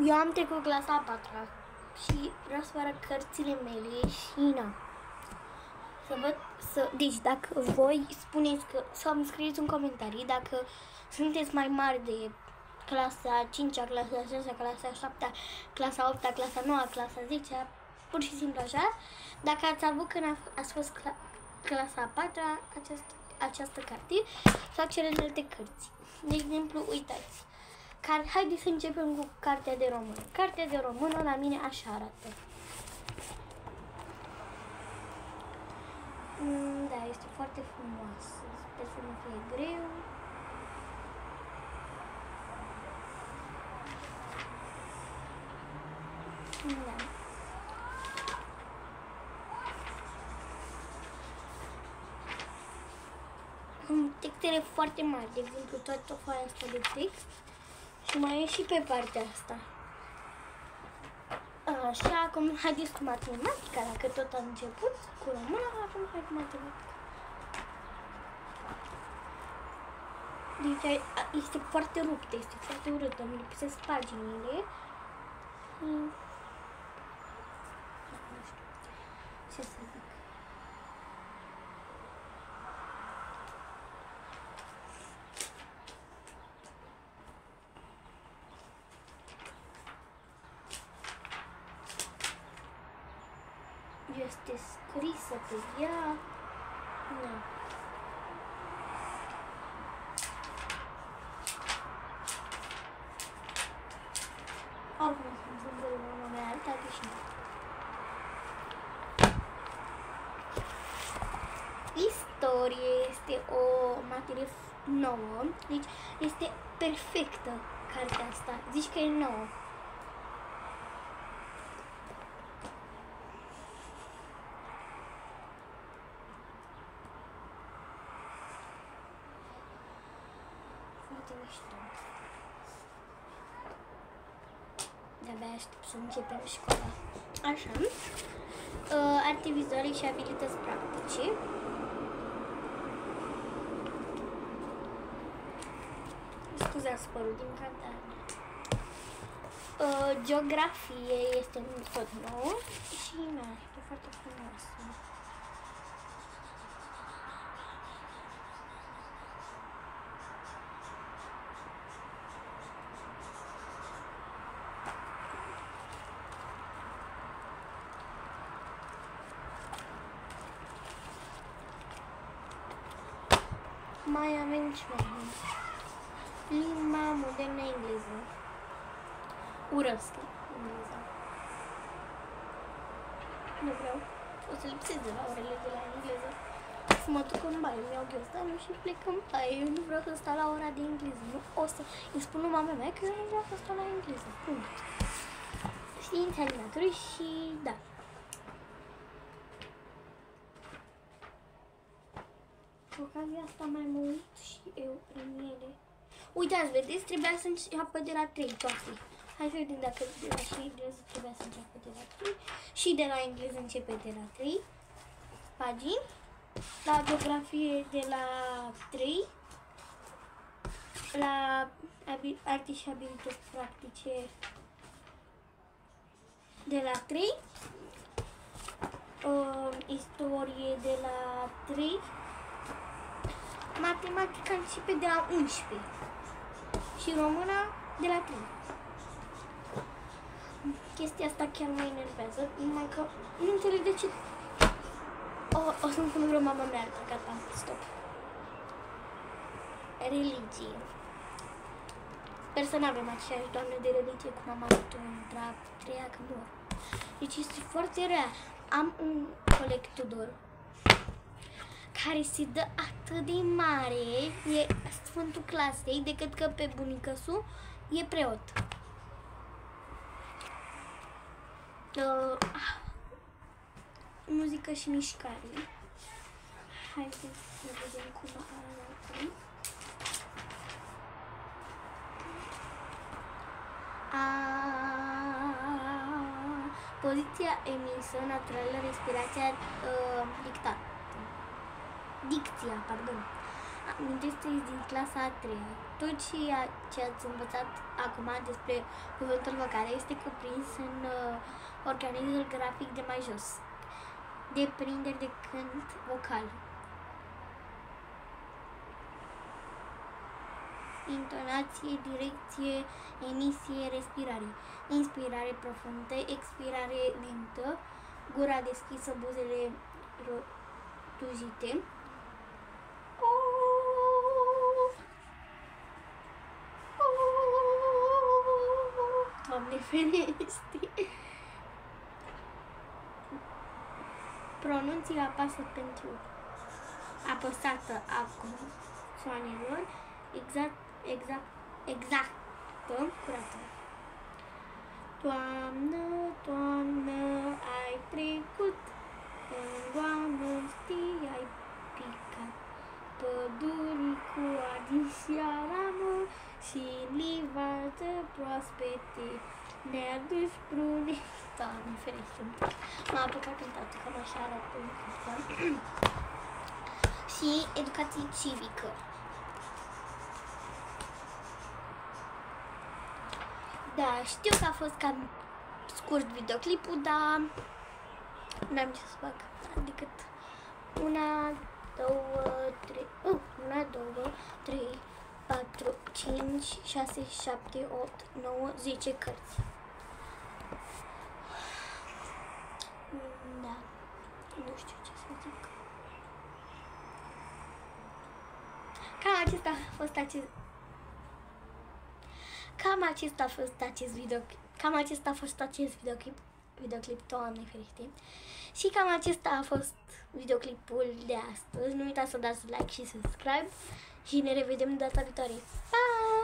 Eu am trecut clasa a 4-a și vreau să vă arăt cărțile mele și na. Să văd, deci dacă voi spuneți că, sau îmi scrieți în comentarii dacă sunteți mai mari de clasa 5-a, clasa 6-a, clasa 7-a, clasa 8-a, clasa 9-a, clasa 10-a, pur și simplu așa. Dacă ați avut când ați fost clasa a 4-a, această carte sau celelalte cărți. De exemplu, uitați. Haideți să începem cu cartea de română. Cartea de română la mine așa arată. Da, este foarte frumoasă. Sper să nu fie greu. Da. Textele foarte mari, de exemplu toată foaia asta de text și mai e și pe partea asta. Așa, acum haideți cu matematica, dacă tot am început cu română, acum hai cu matematica. Deci este foarte ruptă, este foarte urâtă, îmi lipsesc paginile. Nu știu ce să zic. Este scrisă pe ea. Nu. Oricum sunt mama mea alta și nu. Istorie este o materie nouă, deci este perfectă cartea asta. Zici că e nouă. De-abia aștept să începem școala. Așa. Arte vizuale și abilități practice. Scuzați părul din cantare. Geografie este tot nou și e foarte frumoasă. Mai avem ce mai avem? Limba modernă engleză. Urăsc engleza. Nu vreau. O să lipsesc de la orele de la engleză. Să mă duc în baie, îmi iau ghiozdanul și plec în baie. Eu nu vreau să stau la ora de engleză. Nu o să îi spun lui mama mea că eu nu vreau să stau la engleză. Punct. Științe animatorii și da. Cu ocazia asta mai mă uit și eu prin ele. Uitați, vedeți, trebuia să înceapă de la 3 toate. Hai să vedem dacă de la și engleză trebuia să înceapă de la 3. Și de la engleză începe de la 3 pagini. La geografie de la 3. La arte și abilități practice de la 3. Istorie de la 3. Matematica începe de la 11 și româna de la 3. Chestia asta chiar mă enervează, numai că nu înțeleg de ce. O să-mi pun vreo mama mea altă, gata, stop. Religie. Sper să nu avem aceeași doamnă de religie cum am avut-o între a 3-a când mor. Deci este foarte rea. Am un coleg Tudor care se dă atât de mare, e sfântul clasei, decât că pe bunicăsu e preot. Muzică și mișcare. Haideți să vedem cum arată. Poziția emisă, naturală, respirația, dicția, pardon. amintiți din clasa a 3. Tot ce ați învățat acum despre cuvântul vocal este cuprins în organismul grafic de mai jos. Deprinderi de cânt vocal. Intonație, direcție, emisie, respirare. Inspirare profundă, expirare lentă, gura deschisă, buzele rotujite. Doamne ferește! Pronunții apăsată a consoanelor, exactă, curată. Toamnă, toamnă, ai trecut, în toamnă știi, ai picat. Pădurii cu adișiaramă și livadă proaspete, ne-a dus brune. Doamne ferește! M-a apucat cântatul, cam așa arată în și educație civică. Da, știu că a fost cam scurt videoclipul, dar n-am ce să fac decât 1, 2, 3, 4, 5, 6, 7, 8, 9, 10 cărți. Da, nu știu ce să zic. Cam acesta a fost acest videoclip, Doamne ferește. Și cam acesta a fost videoclipul de astăzi. Nu uitați să dați like și subscribe și ne revedem data viitoare. Pa!